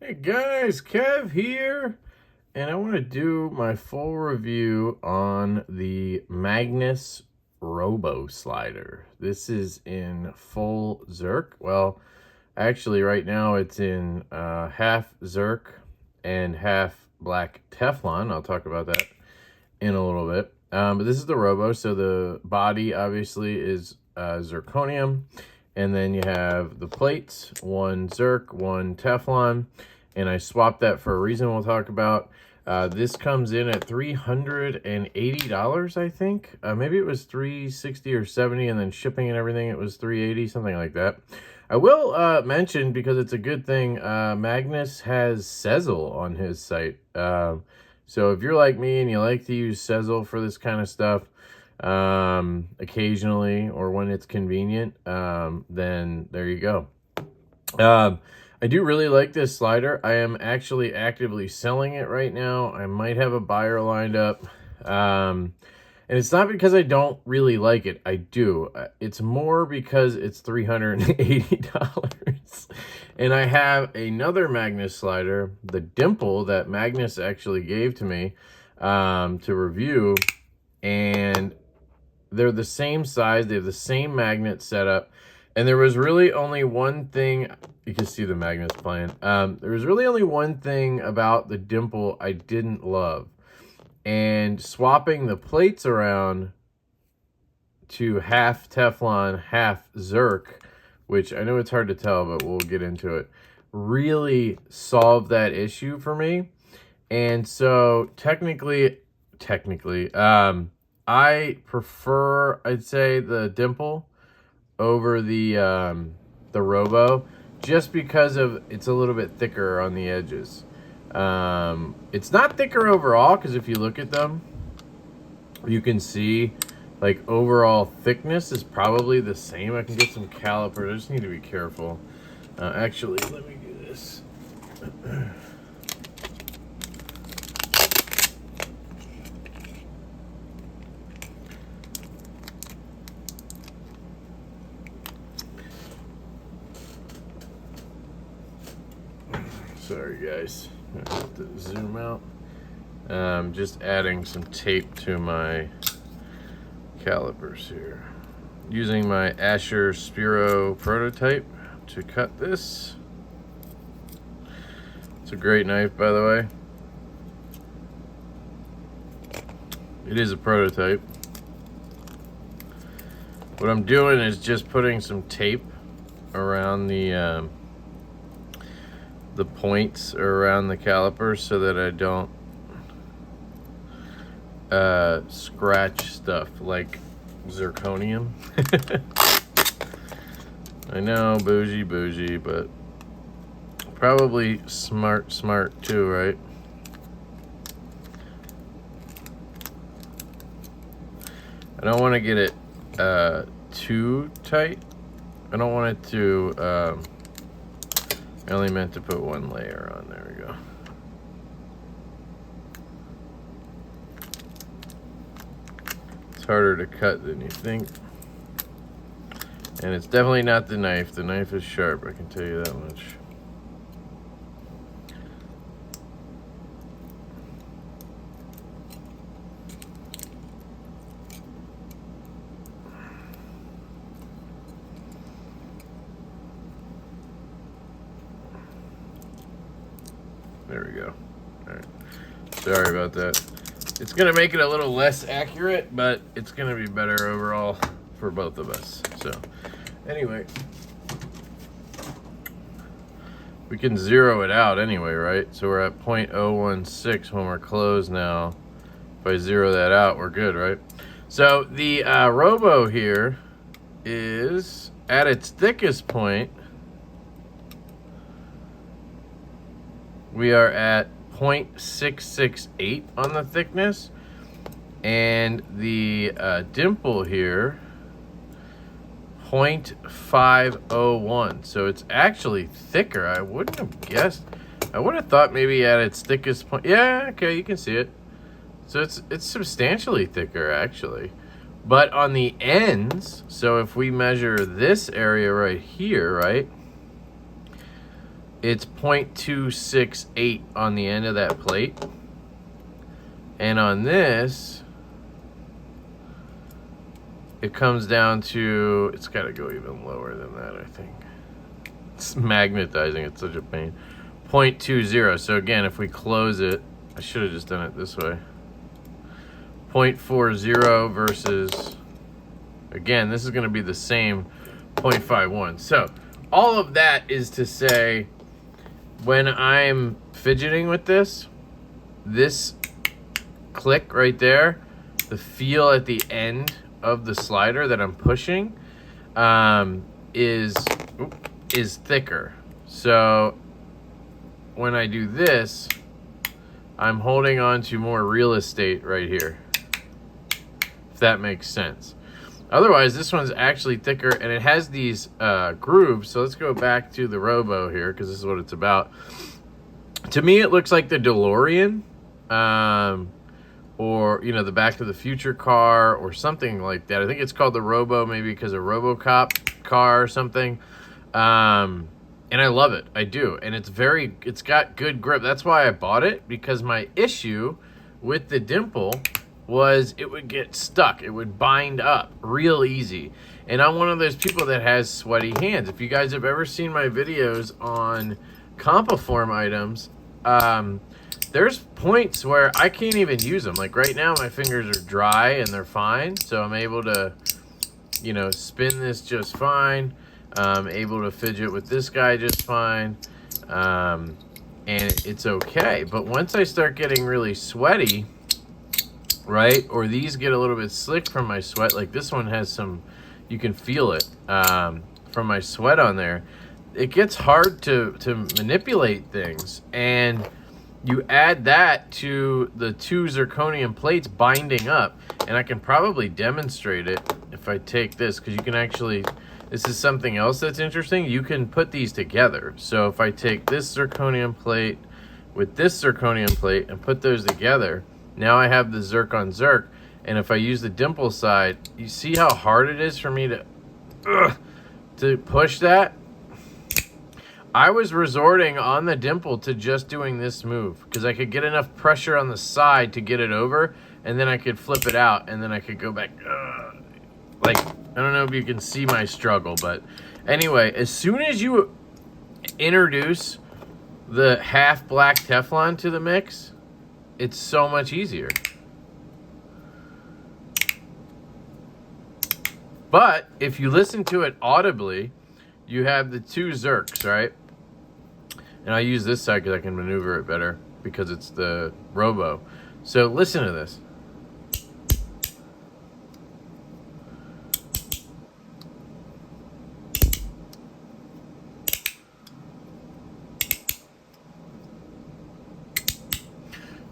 Hey guys, Kev here, and I want to do my full review on the Magnus Robo slider. This is in full Zirc. Well, actually right now it's in half Zirc and half black Teflon. I'll talk about that in a little bit. But this is the Robo, so the body obviously is zirconium. And then you have the plates, one Zirc, one Teflon. And I swapped that for a reason we'll talk about. This comes in at $380, I think. Maybe it was $360 or $70, and then shipping and everything, it was $380, something like that. I will mention, because it's a good thing, Magnus has Sezzle on his site. So if you're like me and you like to use Sezzle for this kind of stuff, occasionally or when it's convenient, then there you go. I do really like this slider. I am actually actively selling it right now. I might have a buyer lined up. And it's not because I don't really like it. I do. It's more because it's $380. And I have another Magnus slider, the Dimple, that Magnus actually gave to me to review. And they're the same size. They have the same magnet setup. And there was really only one thing. You can see the magnets playing. There was really only one thing about the Dimple I didn't love. And swapping the plates around to half Teflon, half Zirc, which I know it's hard to tell, but we'll get into it, really solved that issue for me. And so technically, I prefer, I'd say, the Dimple over the Robo, just because of it's a little bit thicker on the edges. It's not thicker overall, because if you look at them, you can see like overall thickness is probably the same. I can get some calipers. I just need to be careful. Actually, let me do this. Sorry guys, I have to zoom out. Just adding some tape to my calipers here. Using my Asher Spiro prototype to cut this. It's a great knife, by the way. It is a prototype. What I'm doing is just putting some tape around the points around the calipers so that I don't scratch stuff like zirconium. I know, bougie, but probably smart too, right? I don't want to get it too tight. I don't want it to I only meant to put one layer on. There we go. It's harder to cut than you think. And it's definitely not the knife. The knife is sharp, I can tell you that much. There we go. All right. Sorry about that. It's going to make it a little less accurate, but it's going to be better overall for both of us. So, anyway. We can zero it out anyway, right? So we're at 0.016 when we're closed now. If I zero that out, we're good, right? So, the Robo here is at its thickest point. We are at 0.668 on the thickness, and the Dimple here 0.501. So it's actually thicker. I wouldn't have guessed. I would have thought maybe at its thickest point. Yeah, okay, you can see it. So it's substantially thicker actually. But on the ends, so if we measure this area right here, right? it's 0.268 on the end of that plate. And on this, it comes down to, it's got to go even lower than that, I think. It's magnetizing, it's such a pain. 0.20. So again, if we close it, I should have just done it this way. 0.40 versus, again, this is going to be the same 0.51. So all of that is to say, when I'm fidgeting with this click right there, the feel at the end of the slider that I'm pushing is thicker. So when I do this, I'm holding on to more real estate right here, if that makes sense. Otherwise, this one's actually thicker, and it has these grooves. So let's go back to the Robo here, because this is what it's about. To me, it looks like the DeLorean, or, you know, the Back to the Future car or something like that. I think it's called the Robo, maybe because of RoboCop car or something. And I love it. I do. And it's got good grip. That's why I bought it, because my issue with the dimple was it would get stuck. It would bind up real easy. And I'm one of those people that has sweaty hands. If you guys have ever seen my videos on Compiform items, there's points where I can't even use them. Like right now, my fingers are dry and they're fine. So I'm able to, you know, spin this just fine. Able to fidget with this guy just fine. And it's okay. But once I start getting really sweaty, right, or these get a little bit slick from my sweat, like this one has some, you can feel it from my sweat on there, it gets hard to manipulate things. And you add that to the two zirconium plates binding up, and I can probably demonstrate it if I take this, because you can actually, this is something else that's interesting, you can put these together. So if I take this zirconium plate with this zirconium plate and put those together, now I have the Zirc on Zirc. And if I use the dimple side, you see how hard it is for me to push that? I was resorting on the dimple to just doing this move, because I could get enough pressure on the side to get it over, and then I could flip it out, and then I could go back. Like, I don't know if you can see my struggle, but anyway, as soon as you introduce the half black Teflon to the mix, it's so much easier. But if you listen to it audibly, you have the two Zircs, right? And I use this side because I can maneuver it better because it's the Robo. So listen to this.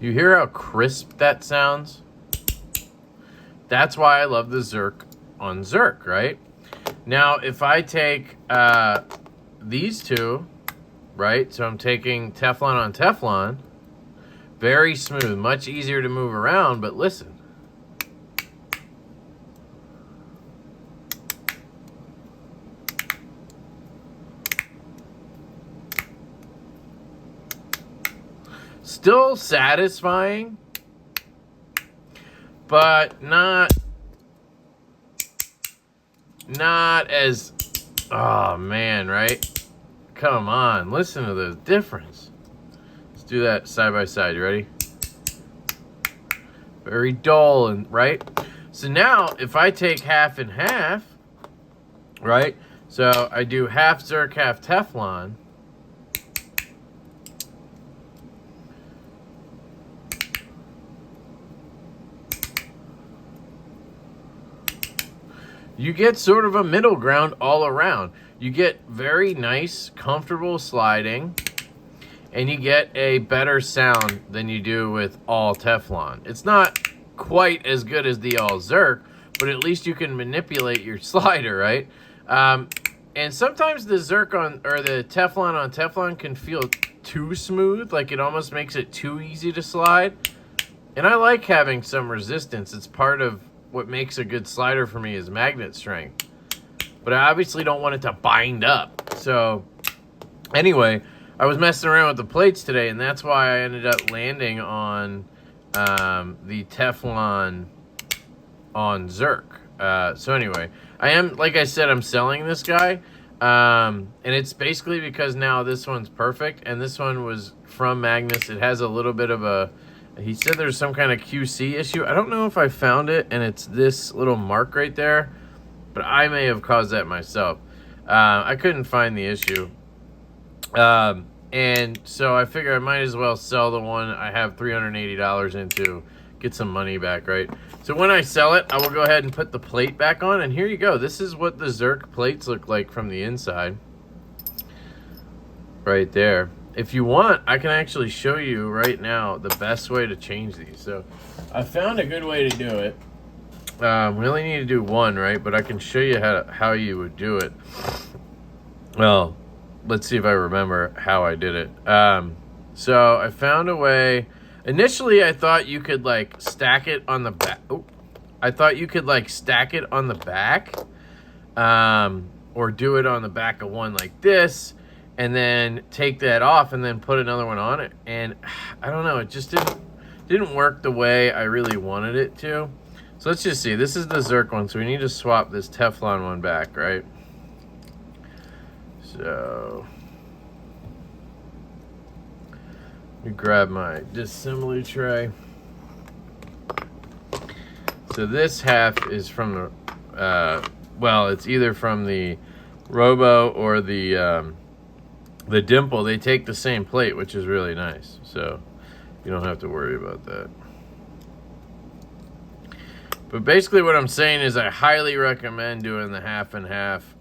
You hear how crisp that sounds? That's why I love the Zirc on Zirc, right? Now, if I take these two, right? So I'm taking Teflon on Teflon. Very smooth, much easier to move around, but listen. Still satisfying, but not as, oh man, right? Come on, listen to the difference. Let's do that side by side. You ready? Very dull, and right? So now if I take half and half, right? So I do half Zirc, half Teflon. You get sort of a middle ground all around. You get very nice, comfortable sliding, and you get a better sound than you do with all Teflon. It's not quite as good as the all Zirc, but at least you can manipulate your slider, right? And sometimes the Zirc on, or the Teflon on Teflon can feel too smooth, like it almost makes it too easy to slide. And I like having some resistance. It's part of what makes a good slider for me is magnet strength. But I obviously don't want it to bind up. So anyway, I was messing around with the plates today, and that's why I ended up landing on the Teflon on Zirc. So anyway, like I said, I'm selling this guy. And it's basically because now this one's perfect, and this one was from Magnus. It has a little bit of a, he said there's some kind of QC issue. I don't know if I found it, and it's this little mark right there, but I may have caused that myself. I couldn't find the issue. And so I figure I might as well sell the one I have $380 into, get some money back, right? So when I sell it, I will go ahead and put the plate back on, and here you go. This is what the Zirc plates look like from the inside. Right there. If you want, I can actually show you right now the best way to change these. So I found a good way to do it. We only need to do one, right? But I can show you how you would do it. Well, let's see if I remember how I did it. So I found a way. Initially, I thought you could like stack it on the back. Oh, I thought you could like stack it on the back, or do it on the back of one like this, and then take that off and then put another one on it. And I don't know, it just didn't work the way I really wanted it to. So let's just see. This is the Zirc one, so we need to swap this Teflon one back, right? So let me grab my disassembly tray. So this half is from the, well, it's either from the Robo or the Dimple. They take the same plate, which is really nice. So you don't have to worry about that. But basically what I'm saying is I highly recommend doing the half and half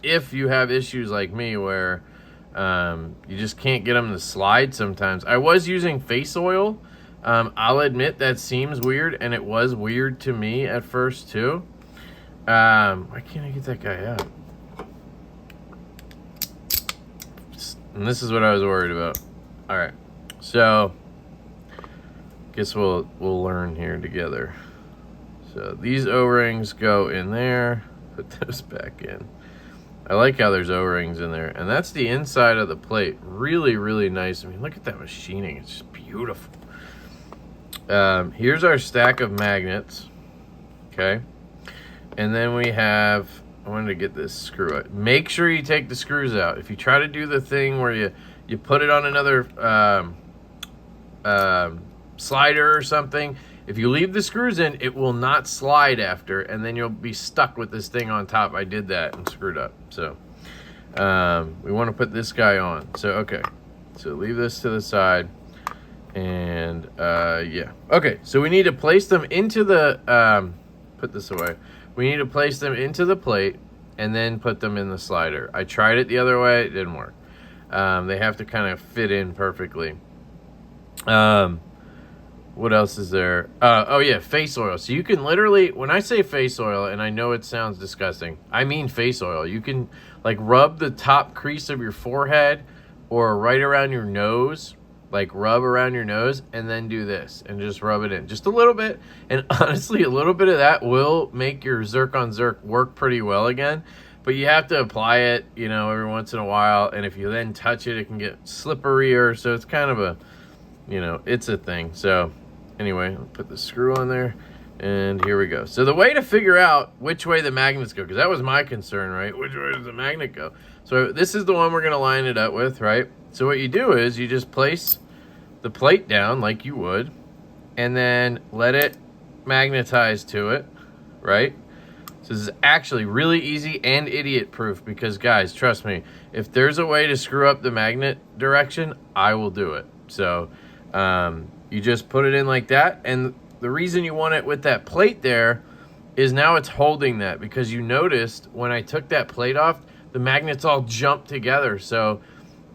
if you have issues like me where you just can't get them to slide sometimes. I was using face oil. I'll admit that seems weird, and it was weird to me at first too. Why can't I get that guy out? And this is what I was worried about. All right, so guess we'll learn here together. So these O-rings go in there. Put those back in. I like how there's O-rings in there. And that's the inside of the plate. Really, really nice. I mean, look at that machining. It's just beautiful. Here's our stack of magnets. Okay. And then we have, I wanted to get this screw out. Make sure you take the screws out. If you try to do the thing where you put it on another slider or something, if you leave the screws in, it will not slide after, and then you'll be stuck with this thing on top. I did that and screwed up. So we want to put this guy on. So, okay. So leave this to the side. And, yeah. Okay, so we need to place them into the, put this away. We need to place them into the plate and then put them in the slider. I tried it the other way. It didn't work. They have to kind of fit in perfectly. What else is there? Oh yeah, face oil. So you can literally, when I say face oil, and I know it sounds disgusting, I mean face oil. You can like rub the top crease of your forehead or right around your nose, like rub around your nose, and then do this and just rub it in just a little bit. And honestly, a little bit of that will make your Zirc on Zirc work pretty well again. But you have to apply it, you know, every once in a while. And if you then touch it, it can get slipperier. So it's kind of a, you know, it's a thing. So anyway, I'll put the screw on there, and here we go. So the way to figure out which way the magnets go, because that was my concern, right? Which way does the magnet go? So this is the one we're going to line it up with, right? So what you do is you just place the plate down like you would, and then let it magnetize to it, right? So this is actually really easy and idiot-proof because, guys, trust me, if there's a way to screw up the magnet direction, I will do it. So you just put it in like that, and the reason you want it with that plate there is now it's holding that, because you noticed when I took that plate off, the magnets all jumped together. So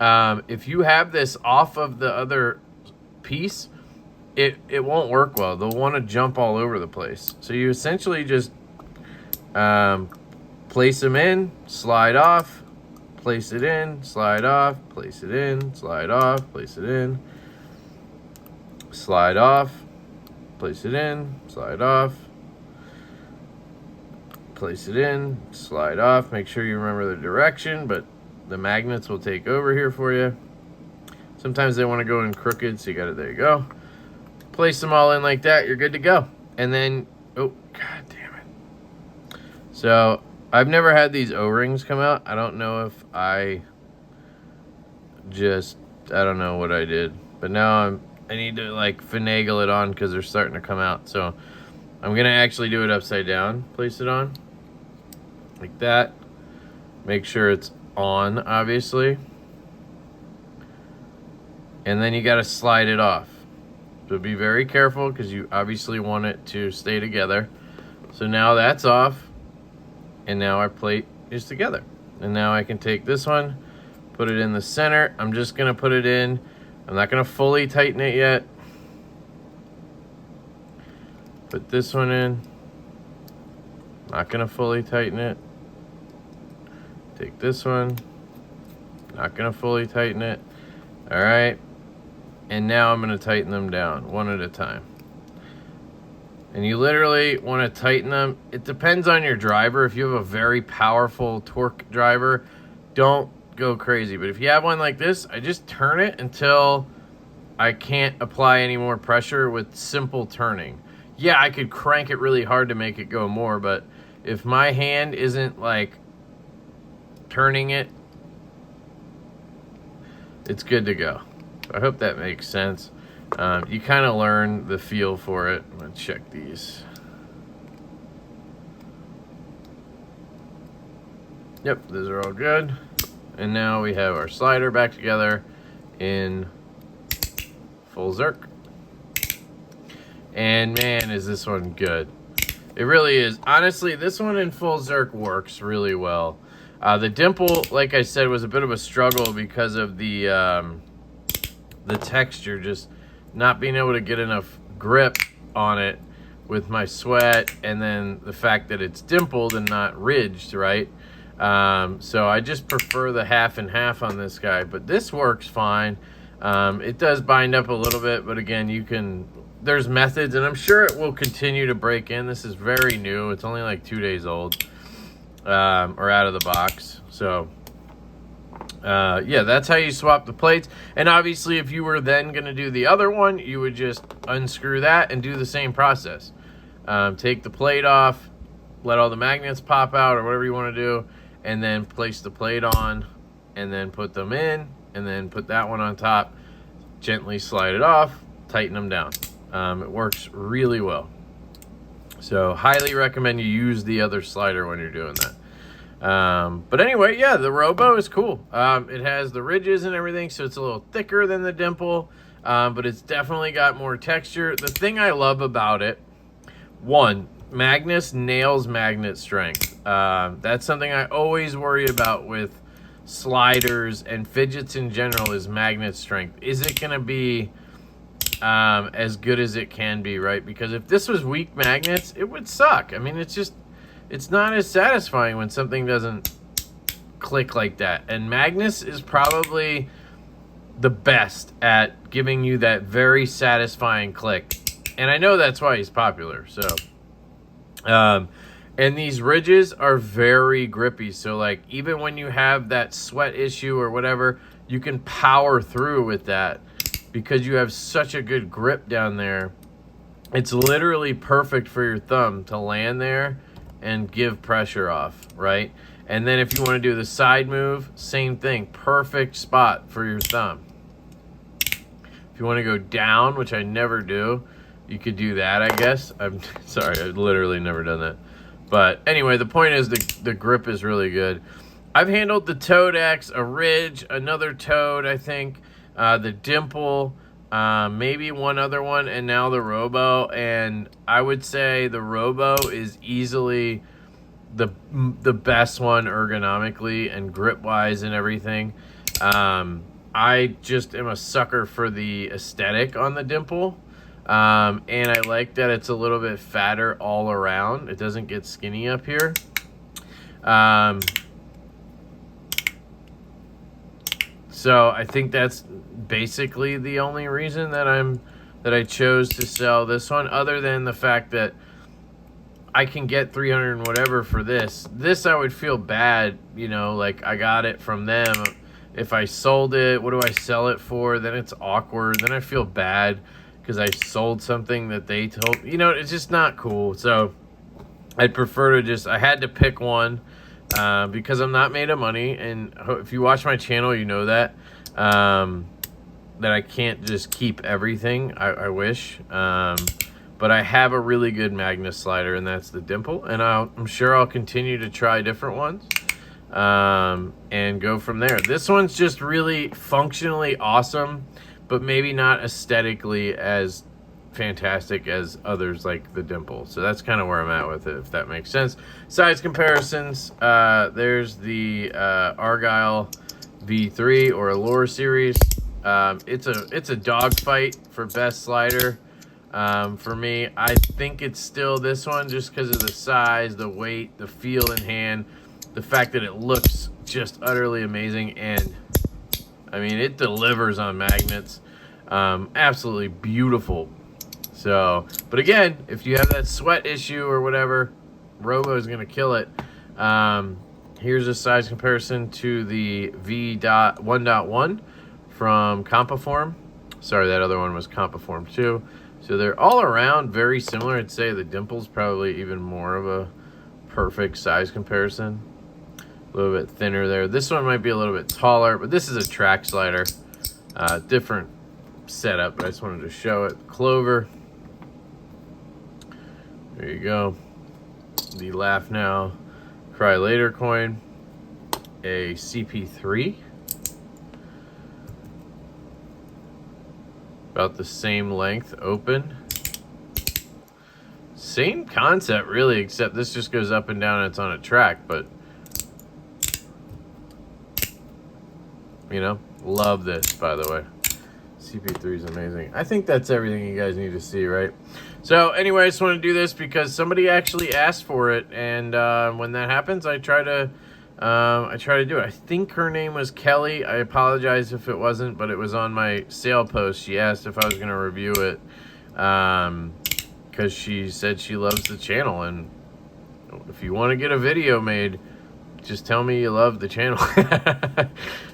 if you have this off of the other piece, it won't work well. They'll want to jump all over the place. So you essentially just place them in, slide off, place it in, slide off, place it in, slide off, place it in, slide off, place it in, slide off, place it in, slide off. Make sure you remember the direction, but the magnets will take over here for you. Sometimes they want to go in crooked, so you got it. There you go. Place them all in like that. You're good to go. And then, oh, god damn it. So I've never had these O-rings come out. I don't know if I don't know what I did. But now I need to like finagle it on because they're starting to come out. So I'm going to actually do it upside down. Place it on like that. Make sure it's on, obviously. And then you got to slide it off. So be very careful because you obviously want it to stay together. So now that's off. And now our plate is together. And now I can take this one, put it in the center. I'm just going to put it in. I'm not going to fully tighten it yet. Put this one in. Not going to fully tighten it. Take this one. Not going to fully tighten it. All right. And now I'm going to tighten them down one at a time. And you literally want to tighten them. It depends on your driver. If you have a very powerful torque driver, don't go crazy. But if you have one like this, I just turn it until I can't apply any more pressure with simple turning. Yeah, I could crank it really hard to make it go more, but if my hand isn't like turning it, it's good to go. I hope that makes sense. You kind of learn the feel for it. I'm going to check these. Yep, those are all good. And now we have our slider back together in full Zirc. And man, is this one good. It really is. Honestly, this one in full Zirc works really well. The dimple, like I said, was a bit of a struggle because of the texture, just not being able to get enough grip on it with my sweat, and then the fact that it's dimpled and not ridged, right? So I just prefer the half and half on this guy, but this works fine. It does bind up a little bit, but again, there's methods, and I'm sure it will continue to break in. This is very new. It's only like 2 days old, or out of the box. So yeah, that's how you swap the plates. And obviously, if you were then going to do the other one, you would just unscrew that and do the same process. Take the plate off, let all the magnets pop out or whatever you want to do, and then place the plate on, and then put them in, and then put that one on top, gently slide it off, tighten them down. It works really well. So highly recommend you use the other slider when you're doing that. But anyway, yeah, the Robo is cool. It has the ridges and everything, so it's a little thicker than the dimple, but it's definitely got more texture. The thing I love about it, one, Magnus nails magnet strength. That's something I always worry about with sliders and fidgets in general, is magnet strength. Is it going to be as good as it can be, right? Because if this was weak magnets, it would suck. I mean, it's not as satisfying when something doesn't click like that. And Magnus is probably the best at giving you that very satisfying click. And I know that's why he's popular. So, and these ridges are very grippy. So like, even when you have that sweat issue or whatever, you can power through with that because you have such a good grip down there. It's literally perfect for your thumb to land there and give pressure off, right? And then if you want to do the side move, same thing. Perfect spot for your thumb. If you want to go down, which I never do, you could do that, I guess. I'm sorry, I've literally never done that. But anyway, the point is the grip is really good. I've handled the Toad X, a ridge, another Toad, I think, the dimple, maybe one other one, and now the Robo. And I would say the Robo is easily the best one ergonomically and grip wise and everything. I just am a sucker for the aesthetic on the dimple, and I like that it's a little bit fatter all around. It doesn't get skinny up here. So I think that's basically the only reason that I chose to sell this one, other than the fact that I can get 300 and whatever for this. This I would feel bad, you know, like I got it from them. if I sold it, what do I sell it for? Then it's awkward. Then I feel bad because I sold something that they told, you know, it's just not cool. So I'd prefer to just, I had to pick one because I'm not made of money. And if you watch my channel, you know that, that I can't just keep everything. I wish. But I have a really good Magnus slider, and that's the Dimple. And I'm sure I'll continue to try different ones and go from there. This one's just really functionally awesome, but maybe not aesthetically as fantastic as others like the Dimple. So that's kind of where I'm at with it, if that makes sense. Size comparisons. There's the Argyle V3 or Allure series. It's a dogfight for best slider. For me, I think it's still this one just because of the size, the weight, the feel in hand, the fact that it looks just utterly amazing. And I mean, it delivers on magnets. Absolutely beautiful. So, but again, if you have that sweat issue or whatever, Robo is going to kill it. Here's a size comparison to the V.1.1 from Compaform. Sorry, that other one was Compaform too. So they're all around very similar. I'd say the Dimple's probably even more of a perfect size comparison. A little bit thinner there. This one might be a little bit taller, but this is a track slider. Different setup, but I just wanted to show it. Clover. There you go. The Laugh Now, Cry Later coin. A CP3. About the same length, open. Same concept, really, except this just goes up and down and it's on a track, but you know, love this, by the way. CP3 is amazing. I think that's everything you guys need to see, right? So anyway, I just want to do this because somebody actually asked for it, and when that happens, I try to do it. I think her name was Kelly. I apologize if it wasn't, but it was on my sale post. She asked if I was going to review it because she said she loves the channel. And if you want to get a video made, just tell me you love the channel.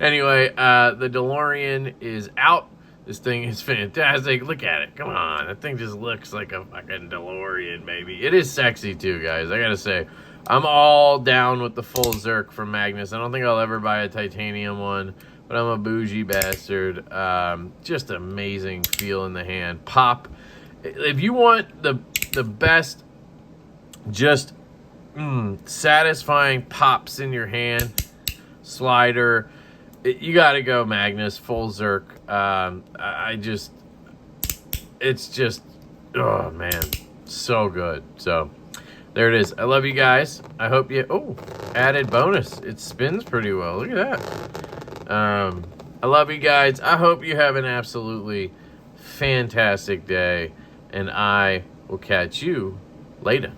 Anyway, the DeLorean is out. This thing is fantastic. Look at it. Come on. That thing just looks like a fucking DeLorean, baby. It is sexy too, guys. I got to say. I'm all down with the full Zirc from Magnus. I don't think I'll ever buy a titanium one, but I'm a bougie bastard. Just amazing feel in the hand. Pop. If you want the best, just satisfying pops in your hand, slider, you got to go Magnus, full Zirc. It's just, oh man, so good. So there it is. I love you guys. I hope you... Oh, added bonus. It spins pretty well. Look at that. I love you guys. I hope you have an absolutely fantastic day. And I will catch you later.